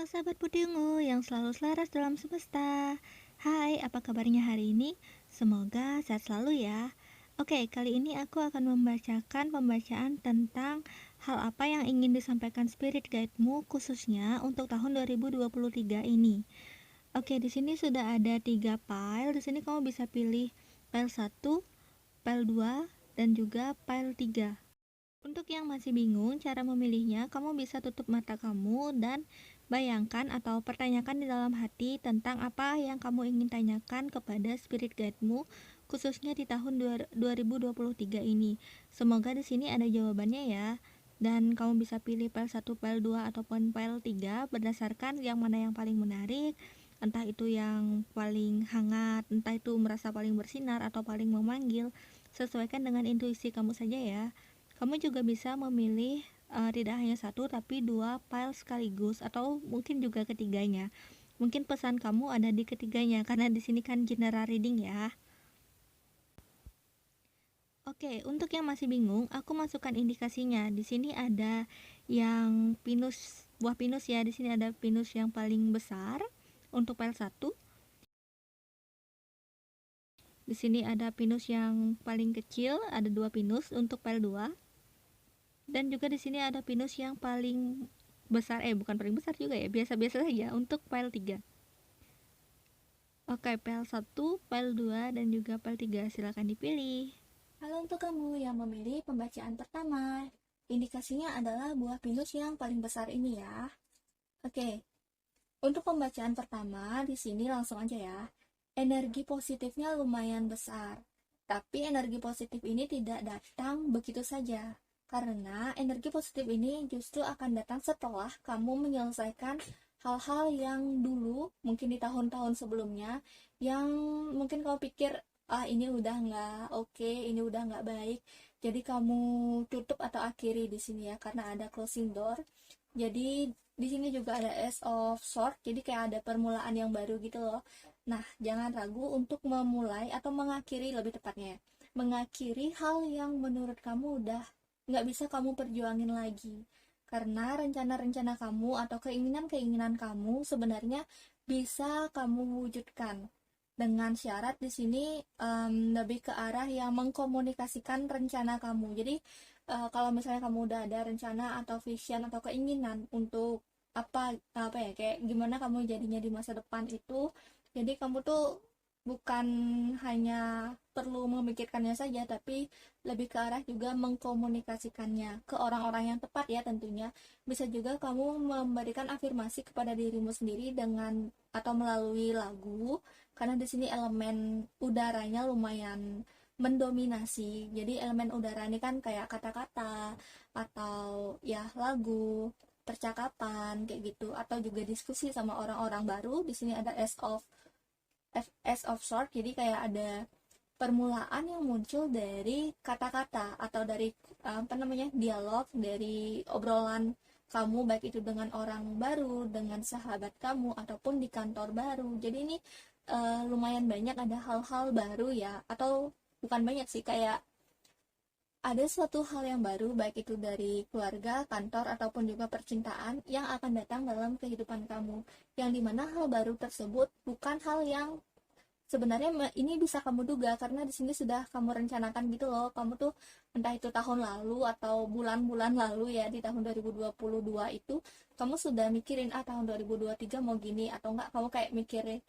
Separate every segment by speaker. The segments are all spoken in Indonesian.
Speaker 1: sahabat pudingku yang selalu selaras dalam semesta. Hai, apa kabarnya hari ini? Semoga sehat selalu ya. Oke, kali ini aku akan membacakan pembacaan tentang hal apa yang ingin disampaikan spirit guide-mu khususnya untuk tahun 2023 ini. Oke, di sini sudah ada 3 file. Di sini kamu bisa pilih file 1, file 2, dan juga file 3. Untuk yang masih bingung cara memilihnya, kamu bisa tutup mata kamu dan bayangkan atau pertanyakan di dalam hati tentang apa yang kamu ingin tanyakan kepada spirit guide-mu khususnya di tahun 2023 ini. Semoga di sini ada jawabannya ya. Dan kamu bisa pilih file 1, file 2 ataupun file 3 berdasarkan yang mana yang paling menarik, entah itu yang paling hangat, entah itu merasa paling bersinar atau paling memanggil. Sesuaikan dengan intuisi kamu saja ya. Kamu juga bisa memilih tidak hanya satu tapi 2 file sekaligus atau mungkin juga ketiganya. Mungkin pesan kamu ada di ketiganya karena di sini kan general reading ya. Oke, untuk yang masih bingung, aku masukkan indikasinya. Di sini ada yang pinus, buah pinus ya. Di sini ada pinus yang paling besar untuk file 1. Di sini ada pinus yang paling kecil, ada 2 pinus untuk file 2. Dan juga di sini ada pinus yang paling besar, bukan paling besar juga ya, biasa-biasa saja untuk file 3. Oke, file 1, file 2, dan juga file 3 silakan dipilih.
Speaker 2: Halo untuk kamu yang memilih pembacaan pertama. Indikasinya adalah buah pinus yang paling besar ini ya. Oke, untuk pembacaan pertama di sini langsung aja ya. Energi positifnya lumayan besar. Tapi energi positif ini tidak datang begitu saja. Karena energi positif ini justru akan datang setelah kamu menyelesaikan hal-hal yang dulu, mungkin di tahun-tahun sebelumnya, yang mungkin kamu pikir, ini udah nggak oke, ini udah nggak baik. Jadi kamu tutup atau akhiri di sini ya, karena ada closing door. Jadi di sini juga ada Ace of Swords, jadi kayak ada permulaan yang baru gitu loh. Nah, jangan ragu untuk memulai atau mengakhiri, lebih tepatnya mengakhiri hal yang menurut kamu udah nggak bisa kamu perjuangin lagi. Karena rencana-rencana kamu atau keinginan-keinginan kamu sebenarnya bisa kamu wujudkan. Dengan syarat di sini lebih ke arah yang mengkomunikasikan rencana kamu. Jadi kalau misalnya kamu udah ada rencana atau vision atau keinginan untuk apa apa ya, kayak gimana kamu jadinya di masa depan itu, jadi kamu tuh bukan hanya perlu memikirkannya saja, tapi lebih ke arah juga mengkomunikasikannya ke orang-orang yang tepat ya tentunya. Bisa juga kamu memberikan afirmasi kepada dirimu sendiri dengan atau melalui lagu, karena di sini elemen udaranya lumayan mendominasi. Jadi elemen udara ini kan kayak kata-kata atau ya lagu, percakapan kayak gitu, atau juga diskusi sama orang-orang baru. Di sini ada Ace of Swords, jadi kayak ada permulaan yang muncul dari kata-kata atau dari apa namanya, dialog, dari obrolan kamu, baik itu dengan orang baru, dengan sahabat kamu, ataupun di kantor baru. Jadi ini lumayan banyak ada hal-hal baru ya, atau bukan banyak sih, kayak ada suatu hal yang baru, baik itu dari keluarga, kantor, ataupun juga percintaan yang akan datang dalam kehidupan kamu, yang dimana hal baru tersebut bukan hal yang sebenarnya ini bisa kamu duga, karena di sini sudah kamu rencanakan gitu loh. Kamu tuh entah itu tahun lalu atau bulan-bulan lalu ya, di tahun 2022 itu kamu sudah mikirin tahun 2023 mau gini, atau enggak kamu kayak mikirin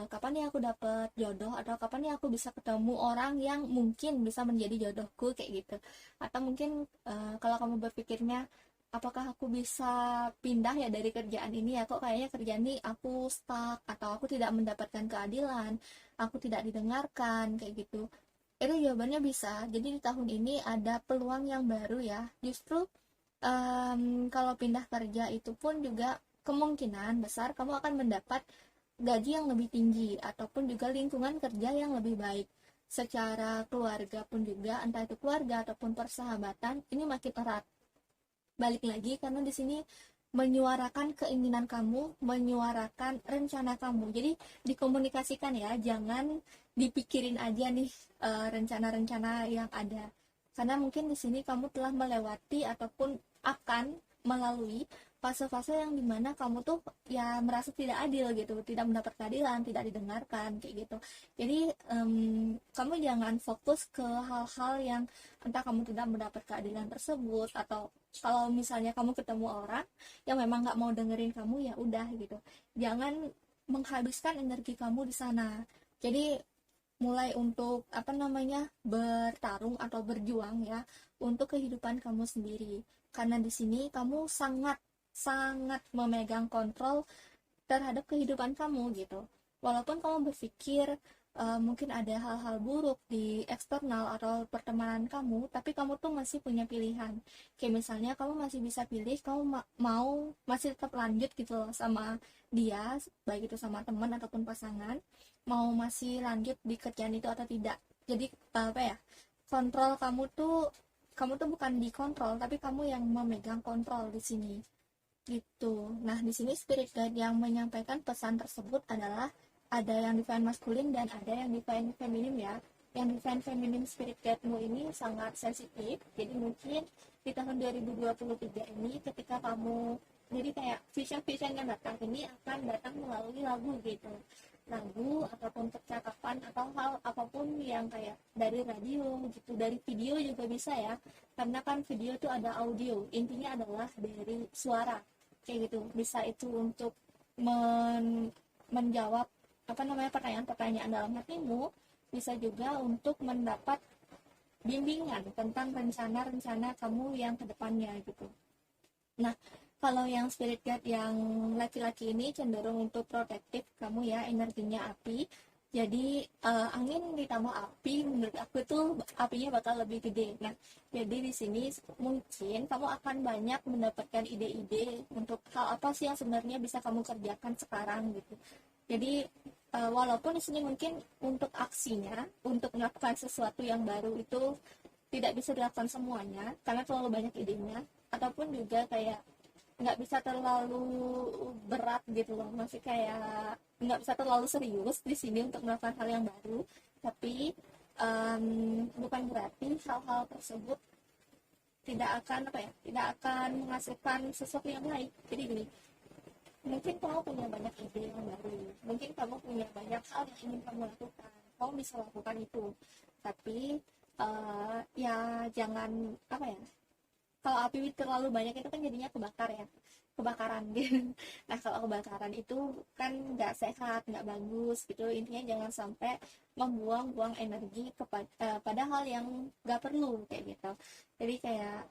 Speaker 2: kapan ya aku dapet jodoh, atau kapan ya aku bisa ketemu orang yang mungkin bisa menjadi jodohku kayak gitu. Atau mungkin kalau kamu berpikirnya, apakah aku bisa pindah ya dari kerjaan ini ya, kok kayaknya kerjaan ini aku stuck, atau aku tidak mendapatkan keadilan, aku tidak didengarkan kayak gitu. Itu jawabannya bisa. Jadi di tahun ini ada peluang yang baru ya. Justru kalau pindah kerja itu pun juga kemungkinan besar kamu akan mendapat gaji yang lebih tinggi, ataupun juga lingkungan kerja yang lebih baik. Secara keluarga pun juga, entah itu keluarga ataupun persahabatan, ini makin erat. Balik lagi, karena di sini menyuarakan keinginan kamu, menyuarakan rencana kamu. Jadi dikomunikasikan ya, jangan dipikirin aja nih rencana-rencana yang ada. Karena mungkin di sini kamu telah melewati ataupun akan melalui fase-fase yang dimana kamu tuh ya merasa tidak adil gitu, tidak mendapat keadilan, tidak didengarkan kayak gitu. Jadi kamu jangan fokus ke hal-hal yang entah kamu tidak mendapat keadilan tersebut, atau kalau misalnya kamu ketemu orang yang memang nggak mau dengerin kamu, ya udah gitu, jangan menghabiskan energi kamu di sana. Jadi mulai untuk apa namanya, bertarung atau berjuang ya untuk kehidupan kamu sendiri, karena di sini kamu sangat sangat memegang kontrol terhadap kehidupan kamu gitu. Walaupun kamu berpikir mungkin ada hal-hal buruk di eksternal atau pertemanan kamu, tapi kamu tuh masih punya pilihan. Kayak misalnya kamu masih bisa pilih, kamu mau masih tetap lanjut gitu loh sama dia, baik itu sama teman ataupun pasangan, mau masih lanjut di kerjaan itu atau tidak. Jadi apa ya, kontrol kamu tuh bukan dikontrol, tapi kamu yang memegang kontrol di sini gitu. Nah, di sini spirit guide yang menyampaikan pesan tersebut adalah ada yang divine maskulin dan ada yang divine feminim ya. Yang divine feminim spirit guide-mu ini sangat sensitif. Jadi mungkin di tahun 2023 ini ketika kamu, jadi kayak vision-vision yang datang ini akan datang melalui lagu gitu. Lagu ataupun percakapan atau hal apapun yang kayak dari radio gitu, dari video juga bisa ya. Karena kan video itu ada audio. Intinya adalah dari suara kayak gitu. Bisa itu untuk menjawab apa namanya, pertanyaan-pertanyaan dalam hatimu, bisa juga untuk mendapat bimbingan tentang rencana-rencana kamu yang kedepannya gitu. Nah, kalau yang spirit guide yang laki-laki ini cenderung untuk protektif kamu ya, energinya api. Jadi angin ditambah api, menurut aku tuh apinya bakal lebih gede. Nah, jadi di sini mungkin kamu akan banyak mendapatkan ide-ide untuk hal apa sih yang sebenarnya bisa kamu kerjakan sekarang gitu. Jadi walaupun di sini mungkin untuk aksinya, untuk melakukan sesuatu yang baru itu tidak bisa dilakukan semuanya karena terlalu banyak idenya, ataupun juga kayak nggak bisa terlalu berat gitu loh, masih kayak nggak bisa terlalu serius di sini untuk melakukan hal yang baru. Tapi bukan berarti hal-hal tersebut tidak akan apa ya, tidak akan menghasilkan sesuatu yang baik. Jadi gini, mungkin kamu punya banyak ide yang baru, mungkin kamu punya banyak hal yang ingin kamu lakukan, kamu bisa lakukan itu. Tapi ya jangan apa ya, kalau api terlalu banyak itu kan jadinya kebakar ya, kebakaran gitu. Nah, kalau kebakaran itu kan nggak sehat, nggak bagus gitu. Intinya jangan sampai membuang-buang energi pada hal yang nggak perlu kayak gitu. Jadi kayak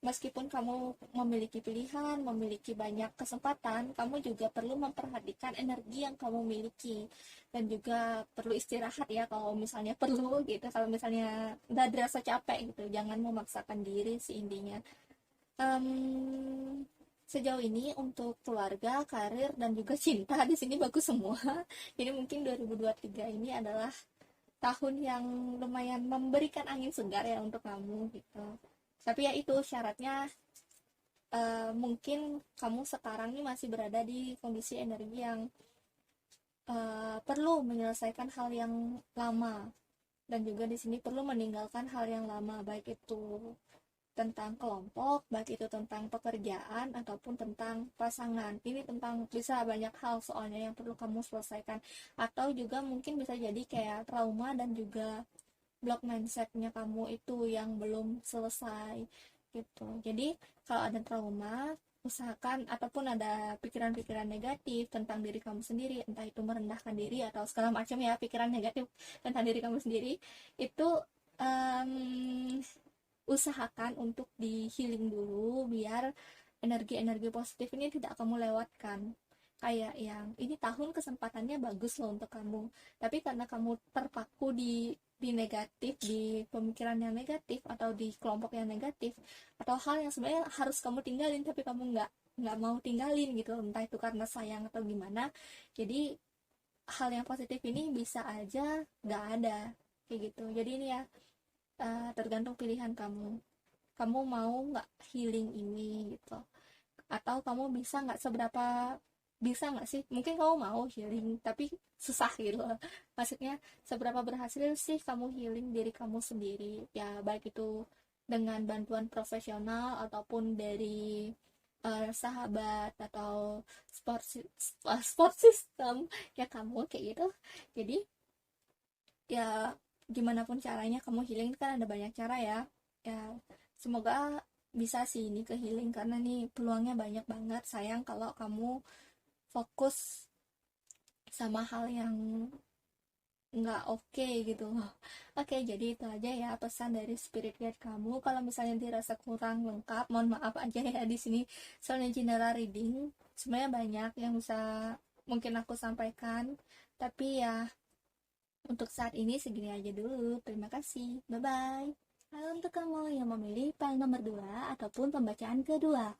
Speaker 2: meskipun kamu memiliki pilihan, memiliki banyak kesempatan, kamu juga perlu memperhatikan energi yang kamu miliki, dan juga perlu istirahat ya kalau misalnya perlu gitu. Kalau misalnya udah dirasa capek gitu, jangan memaksakan diri sih intinya. um, Sejauh ini untuk keluarga, karir, dan juga cinta di sini bagus semua. Jadi mungkin 2023 ini adalah tahun yang lumayan memberikan angin segar ya untuk kamu gitu. Tapi ya itu syaratnya, mungkin kamu sekarang ini masih berada di kondisi energi yang perlu menyelesaikan hal yang lama, dan juga di sini perlu meninggalkan hal yang lama, baik itu tentang kelompok, baik itu tentang pekerjaan ataupun tentang pasangan. Ini tentang bisa banyak hal soalnya yang perlu kamu selesaikan, atau juga mungkin bisa jadi kayak trauma dan juga block mindsetnya kamu itu yang belum selesai gitu. Jadi kalau ada trauma, usahakan, ataupun ada pikiran-pikiran negatif tentang diri kamu sendiri, entah itu merendahkan diri atau segala macam ya, pikiran negatif tentang diri kamu sendiri, itu um, usahakan untuk di healing dulu biar energi-energi positif ini tidak kamu lewatkan. Kayak yang ini tahun kesempatannya bagus loh untuk kamu, tapi karena kamu terpaku di negatif, di pemikiran yang negatif atau di kelompok yang negatif, atau hal yang sebenarnya harus kamu tinggalin tapi kamu nggak mau tinggalin gitu, entah itu karena sayang atau gimana. Jadi hal yang positif ini bisa aja nggak ada kayak gitu. Jadi ini ya, tergantung pilihan kamu. Kamu mau nggak healing ini gitu, atau kamu bisa nggak sih, mungkin kamu mau healing tapi susah gitu loh. Maksudnya seberapa berhasil sih kamu healing diri kamu sendiri ya, baik itu dengan bantuan profesional ataupun dari sahabat atau support system ya kamu kayak gitu. Jadi ya gimana pun caranya kamu healing kan ada banyak cara ya. Ya semoga bisa sih ini ke healing karena nih peluangnya banyak banget. Sayang kalau kamu fokus sama hal yang nggak oke gitu. Oke, jadi itu aja ya pesan dari spirit guide kamu. Kalau misalnya dirasa kurang lengkap, mohon maaf aja ya di sini. Soalnya general reading sebenarnya banyak yang bisa mungkin aku sampaikan, tapi ya untuk saat ini segini aja dulu. Terima kasih. Bye bye. Lalu untuk kamu yang memilih file nomor 2 ataupun pembacaan kedua.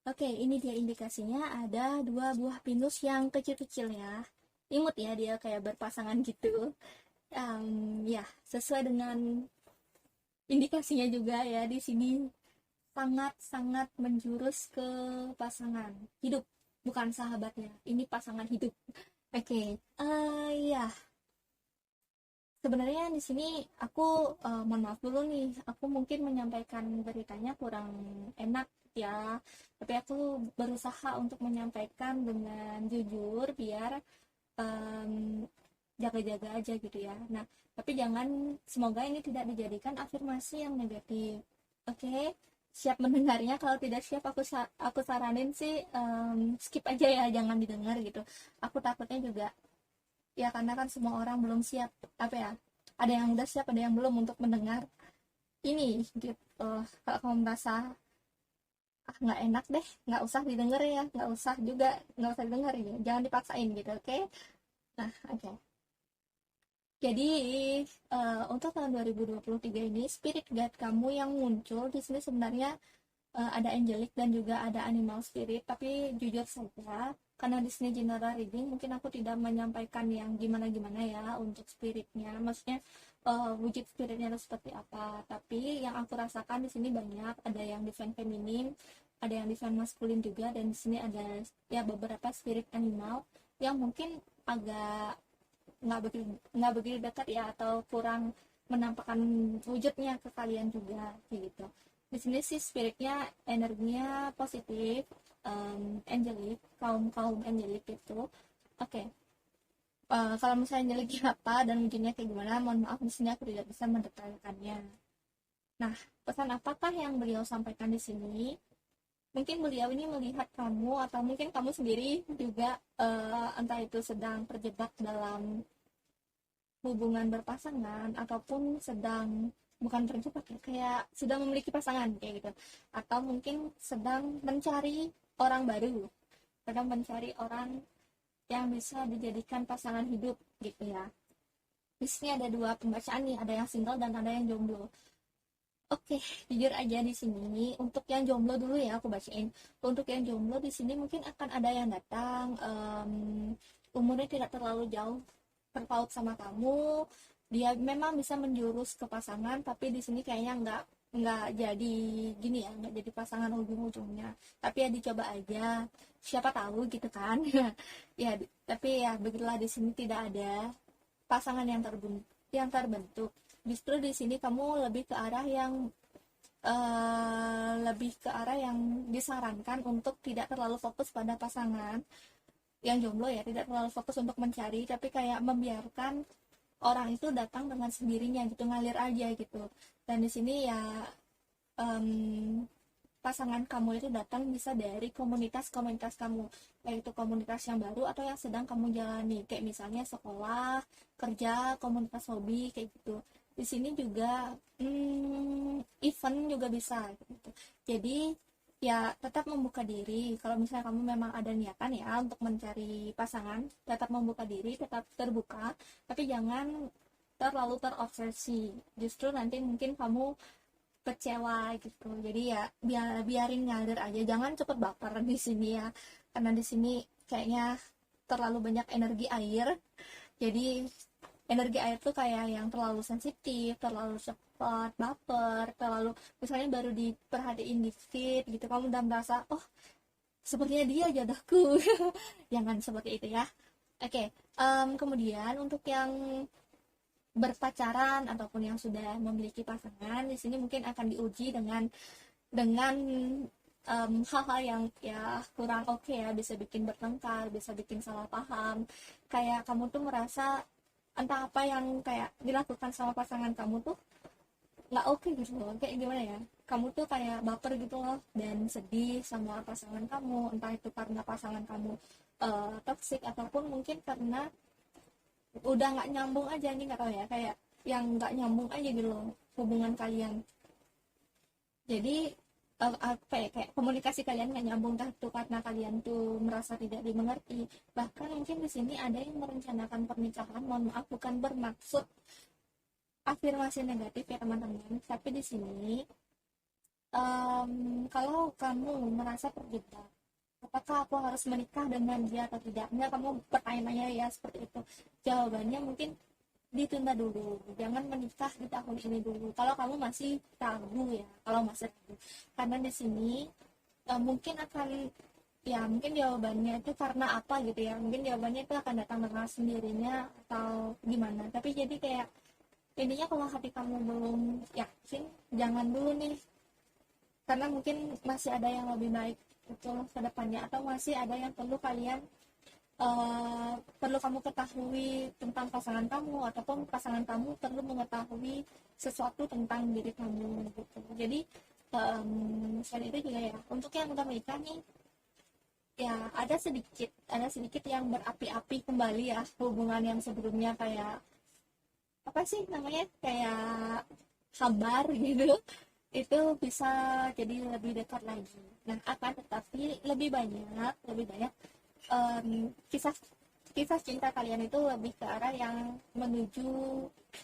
Speaker 2: Oke, ini dia indikasinya ada dua buah pinus yang kecil-kecil ya. Imut ya, dia kayak berpasangan gitu. Ya, sesuai dengan indikasinya juga ya di sini sangat-sangat menjurus ke pasangan hidup, bukan sahabatnya. Ini pasangan hidup. Oke, ya. Sebenarnya di sini aku mohon maaf dulu nih, aku mungkin menyampaikan beritanya kurang enak ya, tapi aku berusaha untuk menyampaikan dengan jujur biar em, jaga-jaga aja gitu ya. Nah, tapi jangan, semoga ini tidak dijadikan afirmasi yang negatif. Oke, siap mendengarnya. Kalau tidak siap, aku saranin sih skip aja ya, jangan didengar gitu. Aku takutnya juga ya karena kan semua orang belum siap, apa ya, ada yang udah siap ada yang belum untuk mendengar ini gitu. Kalau kamu merasa nggak enak deh, nggak usah didengar ya, nggak usah didengar ya, jangan dipaksain gitu, oke. Nah, oke. Jadi untuk tahun 2023 ini spirit guide kamu yang muncul di sini sebenarnya ada angelic dan juga ada animal spirit, tapi jujur saja karena di sini general reading mungkin aku tidak menyampaikan yang gimana-gimana ya untuk spiritnya, maksudnya wujud spiritnya itu seperti apa, tapi yang aku rasakan di sini banyak, ada yang divine feminin, ada yang divine maskulin juga, dan di sini ada ya beberapa spirit animal yang mungkin agak nggak begitu dekat ya, atau kurang menampakkan wujudnya ke kalian juga gitu. Di sini sih spiritnya energinya positif, angelic, kaum kaum angelic gitu. Oke. Kalau misalnya angelicnya apa dan wujudnya kayak gimana, mohon maaf di sini aku tidak bisa mendetailkannya. Nah, pesan apakah yang beliau sampaikan di sini? Mungkin beliau ini melihat kamu atau mungkin kamu sendiri juga entah itu sedang terjebak dalam hubungan berpasangan ataupun sedang, bukan terjebak ya, kayak sedang memiliki pasangan kayak gitu, atau mungkin sedang mencari orang baru, sedang mencari orang yang bisa dijadikan pasangan hidup gitu ya. Di sini ada dua pembacaan nih, ada yang single dan ada yang jomblo. Oke, jujur aja di sini untuk yang jomblo dulu ya aku bacain. Untuk yang jomblo di sini mungkin akan ada yang datang, umurnya tidak terlalu jauh terpaut sama kamu. Dia memang bisa menjurus ke pasangan, tapi di sini kayaknya nggak jadi gini ya, nggak jadi pasangan ujung-ujungnya. Tapi ya dicoba aja, siapa tahu gitu kan. Ya, tapi ya begitulah, di sini tidak ada pasangan yang terbentuk. Justru di sini kamu lebih ke arah yang disarankan untuk tidak terlalu fokus pada pasangan yang jomblo ya, tidak terlalu fokus untuk mencari, tapi kayak membiarkan orang itu datang dengan sendirinya gitu, ngalir aja gitu. Dan di sini ya em, pasangan kamu itu datang bisa dari komunitas-komunitas kamu, yaitu komunitas yang baru atau yang sedang kamu jalani, kayak misalnya sekolah, kerja, komunitas hobi kayak gitu. Di sini juga event juga bisa gitu. Jadi ya tetap membuka diri. Kalau misalnya kamu memang ada niatan ya untuk mencari pasangan, tetap membuka diri, tetap terbuka, tapi jangan terlalu terobsesi. Justru nanti mungkin kamu kecewa gitu. Jadi ya biarin ngalir aja, jangan cepet baper di sini ya, karena di sini kayaknya terlalu banyak energi air. Jadi energi air tuh kayak yang terlalu sensitif, terlalu cepat baper, terlalu misalnya baru diperhatiin dikit gitu kamu udah merasa oh sepertinya dia jodohku. Jangan seperti itu ya. Oke, kemudian untuk yang berpacaran ataupun yang sudah memiliki pasangan, di sini mungkin akan diuji dengan hal-hal yang ya kurang oke ya, bisa bikin bertengkar, bisa bikin salah paham. Kayak kamu tuh merasa entah apa yang kayak dilakukan sama pasangan kamu tuh nggak oke gitu loh, kayak gimana ya, kamu tuh kayak baper gitu loh dan sedih sama pasangan kamu, entah itu karena pasangan kamu toxic ataupun mungkin karena udah nggak nyambung aja nih, nggak tahu ya, kayak yang nggak nyambung aja gitu loh hubungan kalian. Jadi apa ya, kayak komunikasi kalian nggak nyambung, entah itu karena kalian tuh merasa tidak dimengerti, bahkan mungkin di sini ada yang merencanakan pernikahan. Mohon maaf, bukan bermaksud afirmasi negatif ya teman-teman, tapi di sini kalau kamu merasa terjebak, apakah aku harus menikah dengan dia atau tidak, enggak, kamu bertanya-tanya ya seperti itu, jawabannya mungkin ditunda dulu, jangan menikah di tahun ini dulu kalau kamu masih ragu ya, kalau masih ragu, karena di sini mungkin akan, ya mungkin jawabannya itu karena apa gitu ya, mungkin jawabannya itu akan datang dengan sendirinya atau gimana, tapi jadi kayak intinya kalau hati kamu belum yakin, jangan dulu nih, karena mungkin masih ada yang lebih baik itu ke depannya, atau masih ada yang perlu kalian perlu kamu ketahui tentang pasangan kamu, ataupun pasangan kamu perlu mengetahui sesuatu tentang diri kamu gitu. Jadi selain itu juga ya, untuk yang udah menikah nih, ya ada sedikit yang berapi-api kembali ya, hubungan yang sebelumnya kayak apa sih namanya, kayak hambar gitu, itu bisa jadi lebih dekat lagi. Nah, akan tetapi lebih banyak kisah kisah cinta kalian itu lebih ke arah yang menuju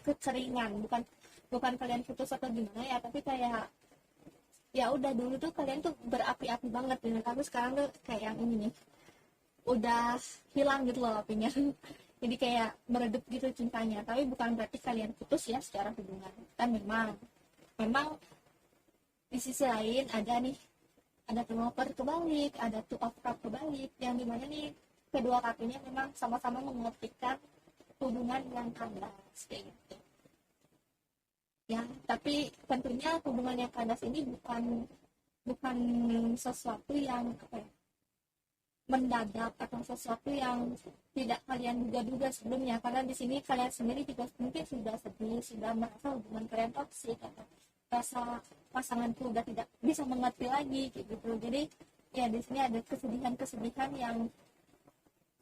Speaker 2: kekeringan, bukan bukan kalian putus atau gimana ya, tapi kayak ya udah, dulu tuh kalian tuh berapi-api banget, dan tapi sekarang tuh kayak yang ini nih, udah hilang gitu loh apinya. Jadi kayak meredup gitu cintanya, tapi bukan berarti kalian putus ya secara hubungan, kan memang memang di sisi lain ada nih, ada developer kebalik, ada two of cup kebalik, yang dimana nih kedua kartunya memang sama-sama mengartikan hubungan yang kandas kayak gitu ya. Tapi tentunya hubungan yang kandas ini bukan bukan sesuatu yang apa ya, mendadak atau sesuatu yang tidak kalian duga-duga sebelumnya, karena di sini kalian sendiri juga mungkin sudah sedih, sudah merasa hubungan kalian toksik, atau rasa pasanganku udah tidak bisa mengerti lagi gitu. Jadi ya di sini ada kesedihan-kesedihan yang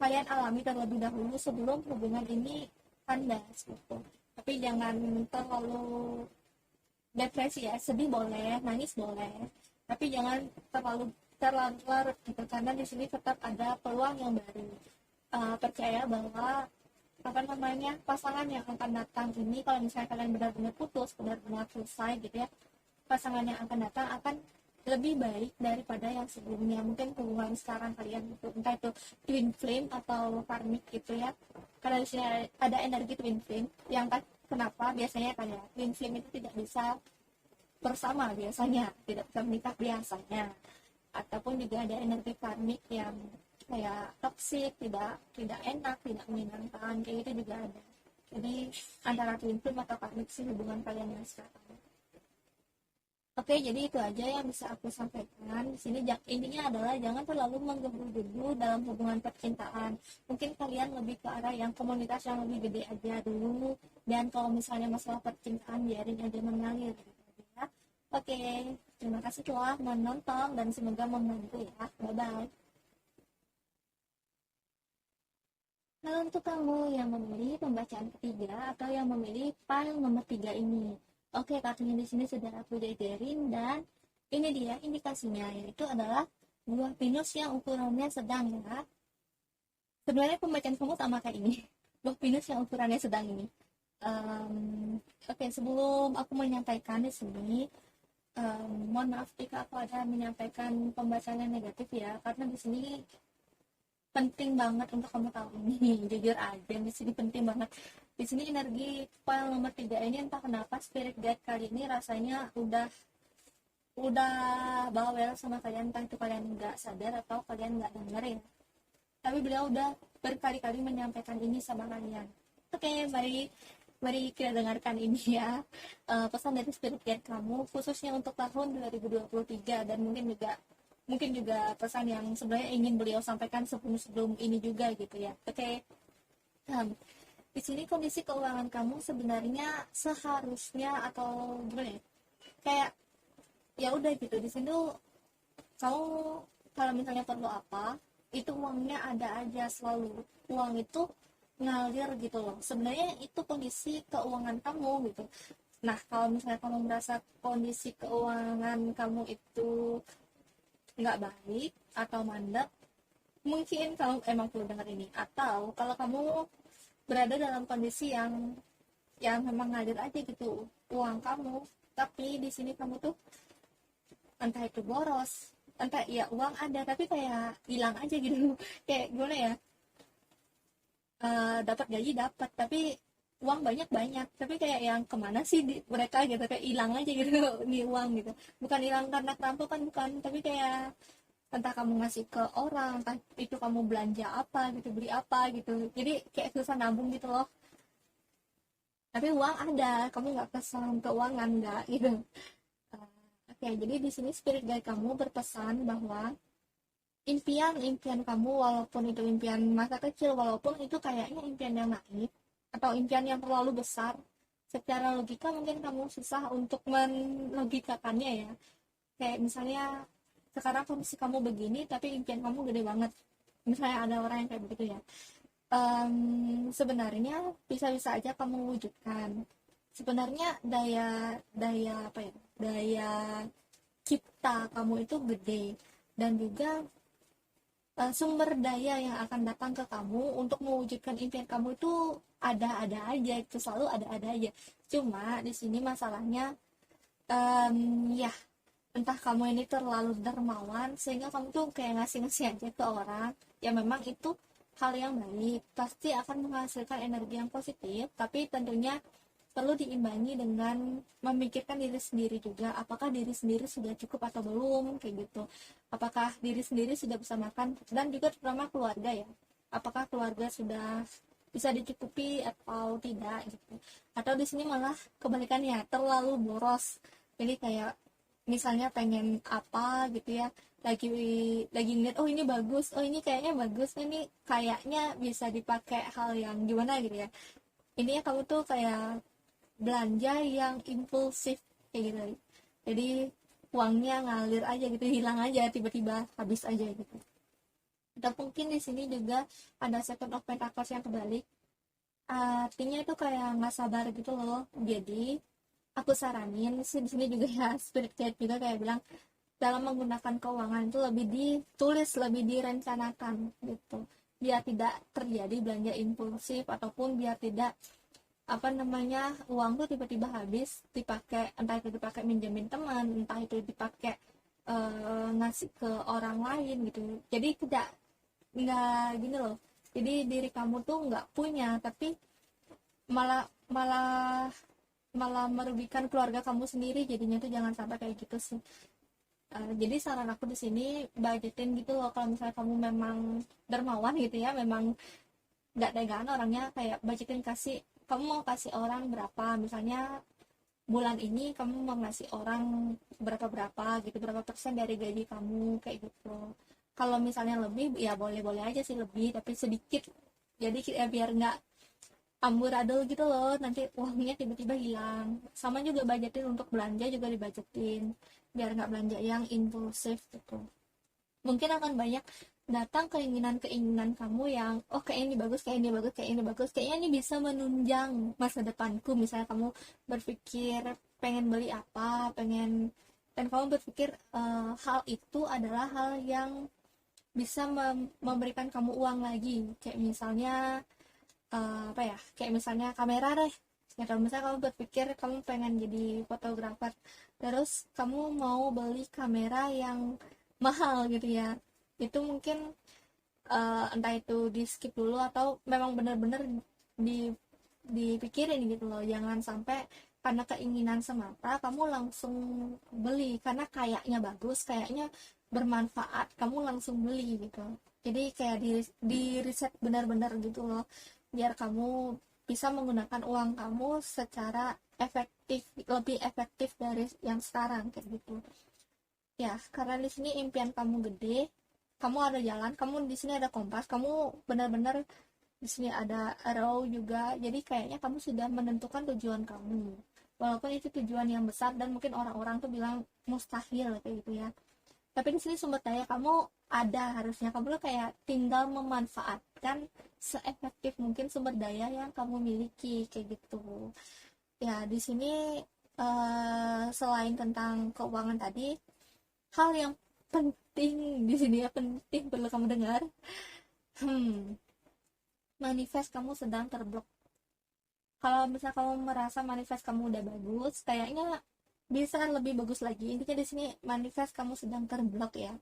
Speaker 2: kalian alami terlebih dahulu sebelum hubungan ini kandas gitu. Tapi jangan terlalu depresi ya, sedih boleh, nangis boleh, tapi jangan terlalu terlalu larut gitu, karena di sini tetap ada peluang yang baru. Percaya bahwa apa namanya, pasangan yang akan datang ini, kalau misalnya kalian benar-benar putus, benar-benar selesai gitu ya, pasangan yang akan datang akan lebih baik daripada yang sebelumnya. Mungkin hubungan sekarang kalian itu entah itu twin flame atau karmic gitu ya, karena di sini ada energi twin flame yang kenapa biasanya kayak twin flame itu tidak bisa bersama, biasanya tidak bisa menikah biasanya, ataupun juga ada energi karmik yang kayak toksik, tidak tidak enak, tidak menyenangkan, kayak gitu juga ada. Jadi antara twin flame atau karmik sih hubungan kalian yang sekarang. Oke, jadi itu aja yang bisa aku sampaikan. Di sini intinya adalah jangan terlalu menggebu-gebu dalam hubungan percintaan. Mungkin kalian lebih ke arah yang komunitas yang lebih gede aja dulu. Dan kalau misalnya masalah percintaan, biarin aja mengalir gitu ya. Oke, terima kasih telah menonton dan semoga membantu ya. Bye-bye. Kalau untuk kamu yang memilih pembacaan ketiga atau yang memilih file nomor 3 ini. Oke, kartunya di sini sudah aku jajarin, dan ini dia indikasinya, yaitu adalah buah pinus yang ukurannya sedang ya. Sebenarnya pembacaan kamu sama kayak ini. Buah pinus yang ukurannya sedang ini. Oke, sebelum aku menyampaikan di sini, mohon maaf jika aku ada menyampaikan pembacaan yang negatif ya, karena di sini penting banget untuk kamu tahu ini. Jujur aja, di sini penting banget. Di sini energi file nomor 3 ini entah kenapa spirit guide kali ini rasanya udah bawel sama kalian, entah itu kalian nggak sadar atau kalian nggak denger ya. Tapi beliau udah berkali-kali menyampaikan ini sama kalian. Oke, mari kita dengarkan ini ya. Pesan dari spirit guide kamu khususnya untuk tahun 2023, dan mungkin juga mungkin juga pesan yang sebenarnya ingin beliau sampaikan sebelum ini juga gitu ya. Oke. Di sini kondisi keuangan kamu sebenarnya seharusnya atau gimana ya? Kayak ya udah gitu di sini tuh kamu kalau misalnya perlu apa itu uangnya ada aja selalu, uang itu ngalir gitu loh, sebenarnya itu kondisi keuangan kamu gitu. Nah kalau misalnya kamu merasa kondisi keuangan kamu itu nggak baik atau mandek, mungkin kamu emang perlu dengar ini. Atau kalau kamu berada dalam kondisi yang memang ngalir aja gitu uang kamu, tapi di sini kamu tuh entah itu boros, entah ya uang ada tapi kayak hilang aja gitu kayak gimana ya, dapat gaji dapat tapi uang banyak banyak tapi kayak yang kemana sih mereka gitu, kayak hilang aja gitu nih uang gitu. Bukan hilang karena kerampokan bukan, tapi kayak entah kamu ngasih ke orang, entah itu kamu belanja apa gitu, beli apa gitu, jadi kayak susah nabung gitu loh. Tapi uang ada, kamu nggak kesan keuangan nggak gitu. Oke, jadi di sini spirit guide kamu berpesan bahwa impian-impian kamu, walaupun itu impian masa kecil, walaupun itu kayaknya impian yang naif atau impian yang terlalu besar, secara logika mungkin kamu susah untuk melogikakannya ya. Kayak misalnya sekarang kondisi kamu begini tapi impian kamu gede banget, misalnya ada orang yang kayak begitu ya. Sebenarnya bisa-bisa aja kamu wujudkan. Sebenarnya daya daya apa ya, daya cipta kamu itu gede, dan juga sumber daya yang akan datang ke kamu untuk mewujudkan impian kamu itu ada-ada aja, itu selalu ada-ada aja. Cuma di sini masalahnya, ya entah kamu ini terlalu dermawan sehingga kamu tuh kayak ngasih-ngasih aja ke orang, ya memang itu hal yang baik, pasti akan menghasilkan energi yang positif, tapi tentunya perlu diimbangi dengan memikirkan diri sendiri juga, apakah diri sendiri sudah cukup atau belum kayak gitu, apakah diri sendiri sudah bisa makan, dan juga terutama keluarga ya, apakah keluarga sudah bisa dicukupi atau tidak gitu. Atau di sini malah kebalikannya, terlalu boros, jadi kayak misalnya pengen apa gitu ya, lagi lagi ngeliat oh ini bagus, oh ini kayaknya bagus, ini kayaknya bisa dipakai hal yang gimana gitu ya, ini ya kamu tuh kayak belanja yang impulsif kayak gitu, jadi uangnya ngalir aja gitu, hilang aja tiba-tiba habis aja gitu. Atau mungkin di sini juga ada second of pentacles yang kebalik, artinya itu kayak nggak sabar gitu loh. Jadi aku saranin sih di sini juga ya, spirit guide juga kayak bilang dalam menggunakan keuangan itu lebih ditulis, lebih direncanakan gitu, biar tidak terjadi belanja impulsif, ataupun biar tidak apa namanya uang tuh tiba-tiba habis dipakai, entah itu dipakai minjemin teman, entah itu dipakai ngasih ke orang lain gitu. Jadi tidak nggak gini loh, jadi diri kamu tuh nggak punya tapi malah malah malah merugikan keluarga kamu sendiri, jadinya tuh jangan sampai kayak gitu sih. Jadi saran aku di sini budgetin gitu loh, kalau misalnya kamu memang dermawan gitu ya, memang nggak tegaan orangnya, kayak budgetin, kasih, kamu mau kasih orang berapa, misalnya bulan ini kamu mau ngasih orang berapa berapa gitu, berapa persen dari gaji kamu kayak gitu. Kalau misalnya lebih ya boleh-boleh aja sih lebih, tapi sedikit, jadi ya biar nggak amburadul gitu loh, nanti uangnya tiba-tiba hilang. Sama juga budgetin untuk belanja, juga dibajetin biar nggak belanja yang impulsif gitu. Mungkin akan banyak datang keinginan-keinginan kamu yang oh kayak ini bagus, kayak ini bagus, kayak ini bagus, kayaknya ini bisa menunjang masa depanku. Misalnya kamu berpikir pengen beli apa, pengen, dan kamu berpikir hal itu adalah hal yang bisa memberikan kamu uang lagi, kayak misalnya apa ya, kayak misalnya kamera deh ya. Kalau misalnya kamu berpikir kamu pengen jadi fotografer, terus kamu mau beli kamera yang mahal gitu ya, itu mungkin entah itu di skip dulu atau memang benar-benar di dipikirin gitu loh, jangan sampai karena keinginan semata kamu langsung beli karena kayaknya bagus, kayaknya bermanfaat, kamu langsung beli gitu. Jadi kayak di riset benar-benar gitu loh, biar kamu bisa menggunakan uang kamu secara efektif, lebih efektif dari yang sekarang kayak gitu. Ya, karena di sini impian kamu gede, kamu ada jalan, kamu di sini ada kompas, kamu benar-benar di sini ada arrow juga. Jadi kayaknya kamu sudah menentukan tujuan kamu. Walaupun itu tujuan yang besar dan mungkin orang-orang tuh bilang mustahil kayak gitu ya. Tapi di sini sumber daya kamu ada, harusnya kamu tuh kayak tinggal memanfaatkan seefektif mungkin sumber daya yang kamu miliki kayak gitu. Ya, di sini selain tentang keuangan tadi, hal yang penting di sini ya, penting perlu kamu dengar. Hmm, manifest kamu sedang terblok. Kalau misalnya kamu merasa manifest kamu udah bagus, kayaknya bisa lebih bagus lagi. Intinya di sini manifest kamu sedang terblok ya.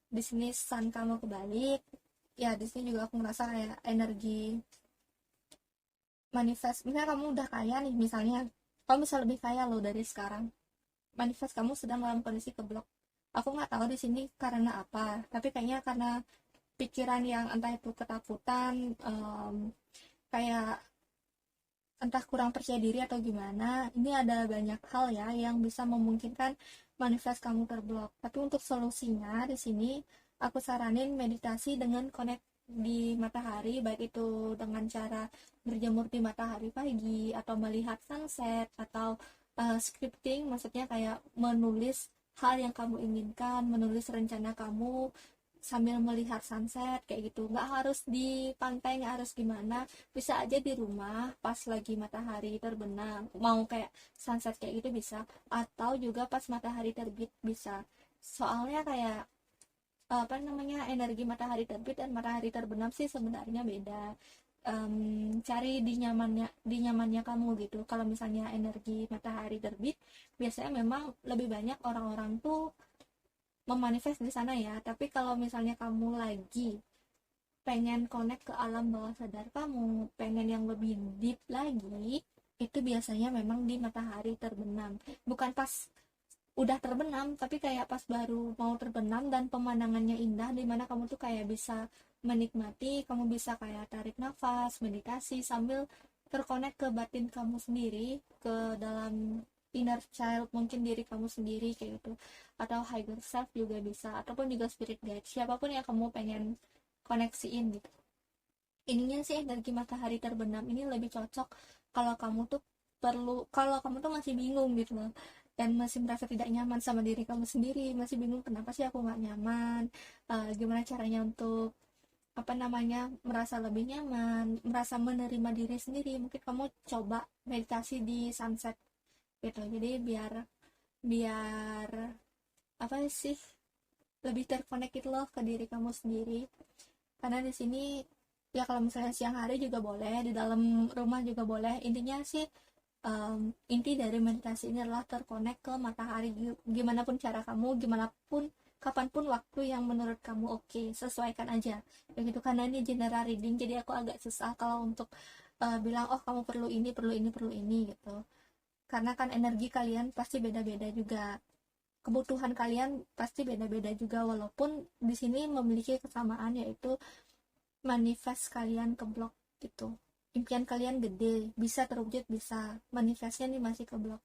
Speaker 2: Di sini sun kamu kebalik. Ya, di sini juga aku ngerasa kayak energi manifest. Misalnya kamu udah kaya nih, misalnya kamu bisa lebih kaya loh dari sekarang. Manifest kamu sedang dalam kondisi keblok. Aku nggak tahu di sini karena apa, tapi kayaknya karena pikiran yang entah itu ketakutan, kayak entah kurang percaya diri atau gimana. Ini ada banyak hal ya yang bisa memungkinkan manifest kamu terblok. Tapi untuk solusinya di sini aku saranin meditasi dengan connect di matahari, baik itu dengan cara berjemur di matahari pagi atau melihat sunset atau scripting, maksudnya kayak menulis hal yang kamu inginkan, menulis rencana kamu sambil melihat sunset kayak gitu. Nggak harus di pantai, nggak harus gimana, bisa aja di rumah pas lagi matahari terbenam, mau kayak sunset kayak gitu bisa, atau juga pas matahari terbit bisa. Soalnya kayak apa namanya, energi matahari terbit dan matahari terbenam sih sebenarnya beda. Cari di nyamannya kamu gitu. Kalau misalnya energi matahari terbit, biasanya memang lebih banyak orang-orang tuh memanifest di sana ya. Tapi kalau misalnya kamu lagi pengen connect ke alam bawah sadar kamu, pengen yang lebih deep lagi, itu biasanya memang di matahari terbenam. Bukan pas udah terbenam, tapi kayak pas baru mau terbenam dan pemandangannya indah, dimana kamu tuh kayak bisa menikmati, kamu bisa kayak tarik nafas, meditasi sambil terkonek ke batin kamu sendiri, ke dalam inner child, mungkin diri kamu sendiri kayak gitu, atau higher self juga bisa, ataupun juga spirit guide, siapapun yang kamu pengen koneksiin gitu. Ininya sih energi matahari terbenam ini lebih cocok kalau kamu tuh kalau kamu tuh masih bingung gitu loh, dan masih merasa tidak nyaman sama diri kamu sendiri, masih bingung kenapa sih aku nggak nyaman, gimana caranya untuk apa namanya merasa lebih nyaman, merasa menerima diri sendiri, mungkin kamu coba meditasi di sunset gitu. Jadi biar biar apa sih, lebih terkonek gitu loh ke diri kamu sendiri. Karena di sini ya kalau misalnya siang hari juga boleh, di dalam rumah juga boleh. Intinya sih inti dari meditasi ini adalah terkonek ke matahari. Gimana pun cara kamu, gimana pun kapanpun waktu yang menurut kamu oke, sesuaikan aja begitu. Karena ini general reading, jadi aku agak susah kalau untuk bilang oh kamu perlu ini, perlu ini, perlu ini gitu. Karena kan energi kalian pasti beda-beda juga, kebutuhan kalian pasti beda-beda juga, walaupun di sini memiliki kesamaan, yaitu manifest kalian keblok gitu. Impian kalian gede, bisa terwujud, bisa, manifestnya nih masih keblok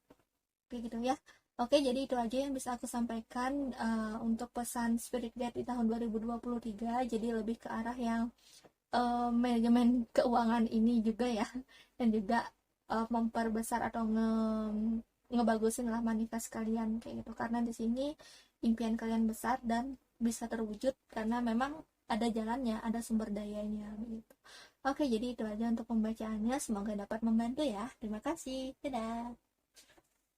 Speaker 2: kayak gitu ya. Oke, jadi itu aja yang bisa aku sampaikan untuk pesan spirit guide di tahun 2023. Jadi lebih ke arah yang manajemen keuangan ini juga ya, dan juga memperbesar atau ngebagusin lah manifest kalian kayak gitu. Karena di sini impian kalian besar dan bisa terwujud karena memang ada jalannya, ada sumber dayanya gitu. Oke, jadi itu aja untuk pembacaannya, semoga dapat membantu ya. Terima kasih, dadah.